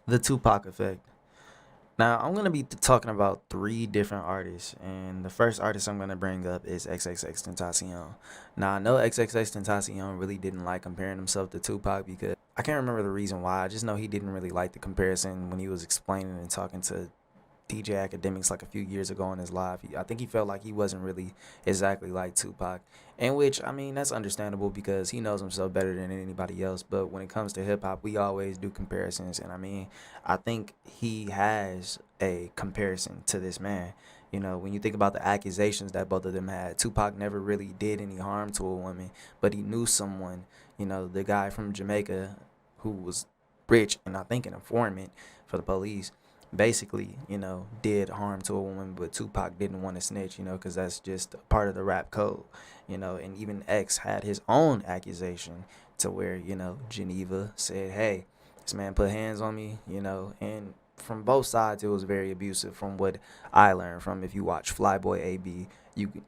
The Tupac Effect. Now, I'm going to be talking about three different artists, and the first artist I'm going to bring up is XXXTentacion. Now, I know XXXTentacion really didn't like comparing himself to Tupac because I can't remember the reason why. I just know he didn't really like the comparison when he was explaining and talking to DJ Academics like a few years ago on his live. I think he felt like he wasn't really exactly like Tupac, in which I mean that's understandable because he knows himself better than anybody else. But when it comes to hip hop, we always do comparisons, and I mean I think he has a comparison to this man. You know, when you think about the accusations that both of them had, Tupac never really did any harm to a woman, but he knew someone. You know, the guy from Jamaica who was rich and I think an informant for the police basically, did harm to a woman, but Tupac didn't want to snitch, because that's just a part of the rap code, and even X had his own accusation to where, Geneva said, hey, this man put hands on me, and from both sides it was very abusive from what I learned from if you watch Flyboy AB.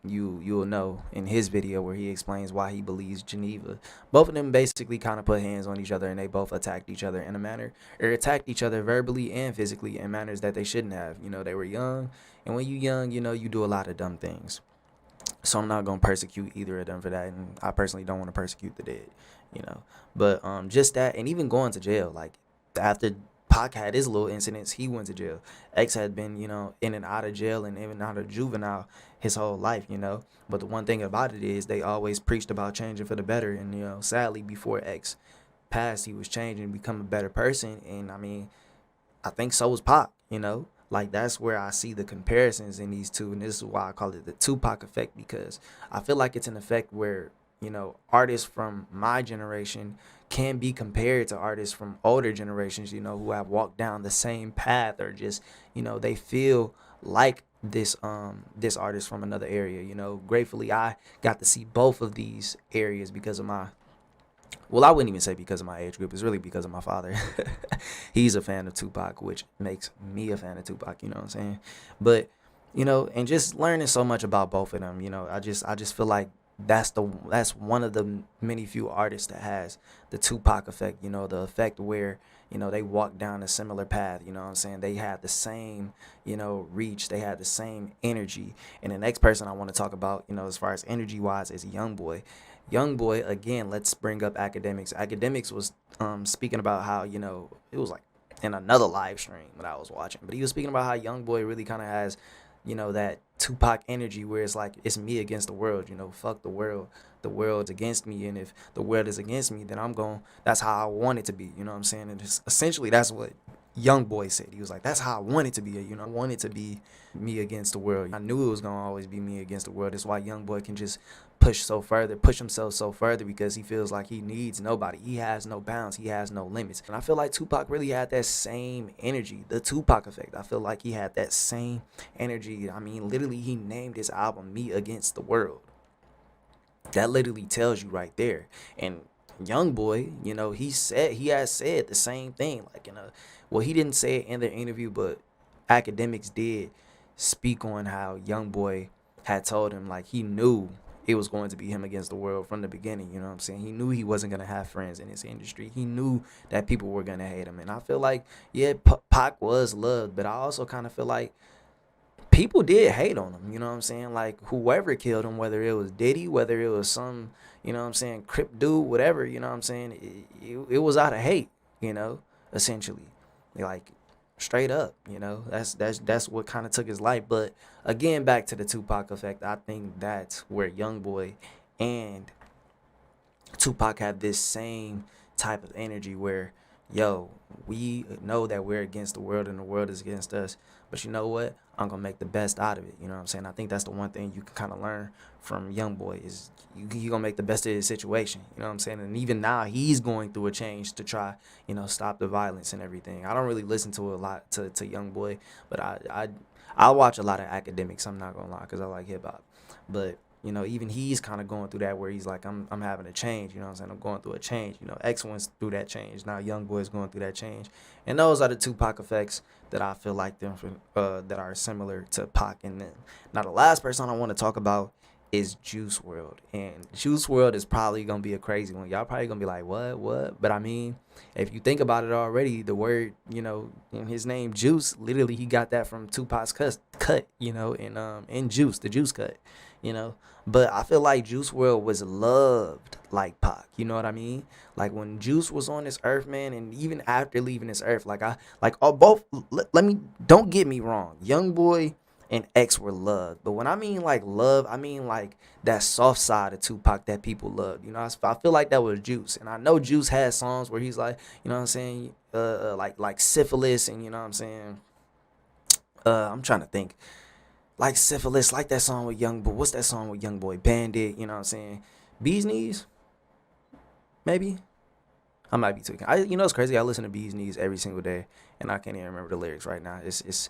You'll know in his video where he explains why he believes Geneva. Both of them basically kind of put hands on each other and they both attacked each other in a manner or attacked each other verbally and physically in manners that they shouldn't have. They were young, and when you young, you do a lot of dumb things. So I'm not gonna persecute either of them for that, and I personally don't want to persecute the dead, you know. But just that, and even going to jail, like after Pac had his little incidents, he went to jail. X had been, in and out of jail and in and out of juvenile his whole life, But the one thing about it is they always preached about changing for the better, and sadly before X passed, he was changing to become a better person, and I mean I think so was Pac, Like that's where I see the comparisons in these two, and this is why I call it the Tupac effect because I feel like it's an effect where artists from my generation can be compared to artists from older generations, who have walked down the same path or just they feel like this artist from another area. Gratefully I got to see both of these areas because of my well, I wouldn't even say because of my age group. It's really because of my father. He's a fan of Tupac, which makes me a fan of Tupac. You know what I'm saying? But and just learning so much about both of them. I just feel like that's one of the many few artists that has the Tupac effect. The effect where they walk down a similar path. You know what I'm saying? They had the same reach. They had the same energy. And the next person I want to talk about, as far as energy wise, is Youngboy. Youngboy, again, let's bring up academics. Academics was speaking about how it was like in another live stream that I was watching, but he was speaking about how Youngboy really kind of has that Tupac energy where it's like it's me against the world. Fuck the world's against me, and if the world is against me, then I'm going. That's how I want it to be. You know what I'm saying? And it's, essentially, that's what Youngboy said. He was like, "That's how I want it to be. I want it to be me against the world. I knew it was gonna always be me against the world. That's why Youngboy can just push himself so further because he feels like he needs nobody. He has no bounds. He has no limits. And I feel like Tupac really had that same energy, the Tupac effect. I feel like he had that same energy. I mean, literally, he named his album "Me Against the World." That literally tells you right there. And Youngboy, he has said the same thing. Like well, he didn't say it in the interview, but academics did speak on how Youngboy had told him like he knew it was going to be him against the world from the beginning. You know what I'm saying? He knew he wasn't gonna have friends in his industry. He knew that people were gonna hate him, and I feel like yeah, Pac was loved, but I also kind of feel like people did hate on him. You know what I'm saying? Like whoever killed him, whether it was Diddy, whether it was some, what I'm saying, Crip dude, whatever. You know what I'm saying? It was out of hate. Essentially, like straight up. That's what kind of took his life. But again, back to the Tupac effect. I think that's where YoungBoy and Tupac have this same type of energy where, yo, we know that we're against the world and the world is against us. But you know what? I'm gonna make the best out of it. You know what I'm saying? I think that's the one thing you can kind of learn from YoungBoy is you gonna make the best of his situation. You know what I'm saying? And even now he's going through a change to try, stop the violence and everything. I don't really listen to a lot to YoungBoy, but I watch a lot of academics. I'm not gonna lie, cause I like hip hop. But even he's kind of going through that where he's like, I'm having a change, you know what I'm saying? I'm going through a change. X went through that change. Now YoungBoy is going through that change. And those are the Tupac effects that I feel like them from that are similar to Pac and them. Now the last person I want to talk about is Juice World, and Juice World is probably gonna be a crazy one. Y'all probably gonna be like, what? But I mean, if you think about it already, the word, in his name, Juice, literally he got that from Tupac's cut, in Juice, the Juice cut, you know. But I feel like Juice World was loved like Pac. You know what I mean? Like when Juice was on this earth, man, and even after leaving this earth, all both. Let me don't get me wrong, Young Boy and X were loved. But when I mean like love, I mean like that soft side of Tupac that people loved. You know, I feel like that was Juice, and I know Juice had songs where he's like, you know what I'm saying, like syphilis, and you know what I'm saying. I'm trying to think, like syphilis, like that song with Young Boy. What's that song with Young Boy? Bandit. You know what I'm saying? Bees Knees, maybe. I might be tweaking. It's crazy. I listen to Bees Knees every single day, and I can't even remember the lyrics right now. It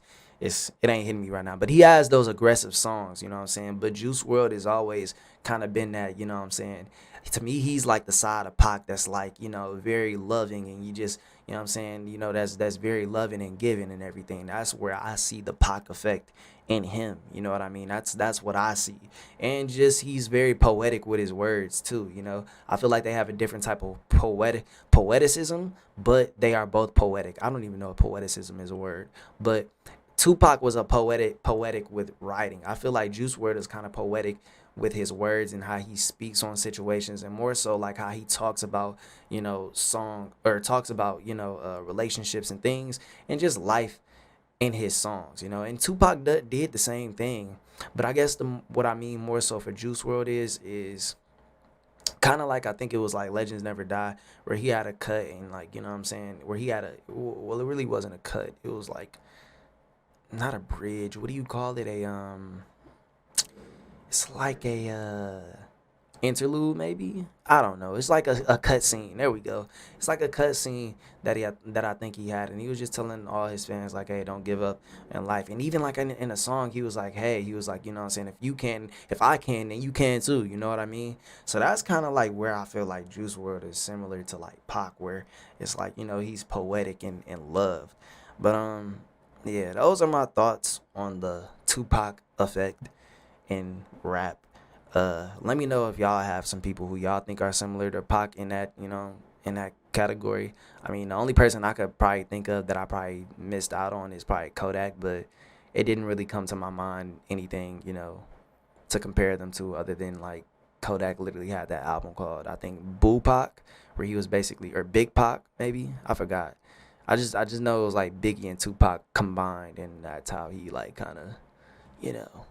ain't hitting me right now. But he has those aggressive songs, you know what I'm saying. But Juice World has always kind of been that, you know what I'm saying. To me, he's like the side of Pac that's like, very loving, and you just, you know what I'm saying. That's very loving and giving and everything. That's where I see the Pac effect in him. You know what I mean? That's what I see. And just he's very poetic with his words too. I feel like they have a different type of poeticism, but they are both poetic. I don't even know if poeticism is a word, but Tupac was a poetic with writing. I feel like Juice WRLD is kind of poetic with his words and how he speaks on situations, and more so like how he talks about, song, or talks about, relationships and things, and just life in his songs. And Tupac did the same thing. But I guess what I mean more so for Juice WRLD is kind of like, I think it was like Legends Never Die, where he had a cut, and like, you know what I'm saying, where he had well, it really wasn't a cut. It was like, not a bridge. What do you call it? It's like a interlude, maybe. I don't know. It's like a cut scene. There we go. It's like a cut scene that I think he had, and he was just telling all his fans like, hey, don't give up in life. And even like in a song, he was like, hey, he was like, you know what I'm saying, if I can, then you can too. You know what I mean? So that's kind of like where I feel like Juice WRLD is similar to like Pac, where it's like, he's poetic and loved. But yeah, those are my thoughts on the Tupac effect in rap. Let me know if y'all have some people who y'all think are similar to Pac in that, in that category. I mean, the only person I could probably think of that I probably missed out on is probably Kodak, but it didn't really come to my mind anything, to compare them to, other than like Kodak literally had that album called, I think, Boo Pac, where he was basically, or Big Pac maybe, I forgot. I just know it was like Biggie and Tupac combined, and that's how he like kind of, you know,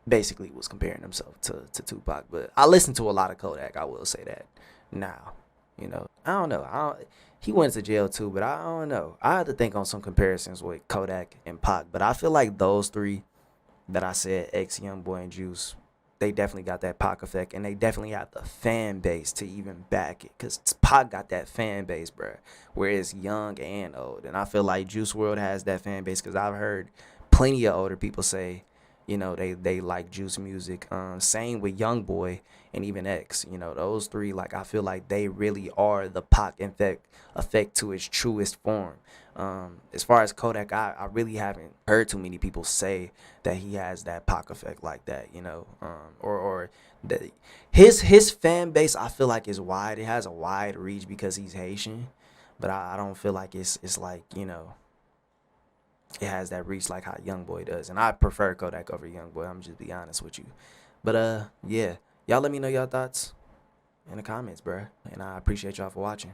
basically was comparing himself to Tupac. But I listened to a lot of Kodak, I will say that. Now, I don't know. He went to jail too, but I don't know. I had to think on some comparisons with Kodak and Pac, but I feel like those three that I said, X, Young Boy, and Juice, they definitely got that Pac effect, and they definitely have the fan base to even back it. Cause Pac got that fan base, bruh, where it's young and old, and I feel like Juice WRLD has that fan base, cause I've heard plenty of older people say, they like Juice music. Same with Young Boy and even X. Those three, like, I feel like they really are the Pac effect to its truest form. As far as Kodak, I really haven't heard too many people say that he has that Pac effect like that. Or the, his fan base, I feel like, is wide. It has a wide reach because he's Haitian, but I don't feel like it's like, it has that reach like how Young Boy does, and I prefer Kodak over Young Boy. I'm just be honest with you, but yeah, y'all let me know y'all thoughts in the comments, bruh, and I appreciate y'all for watching.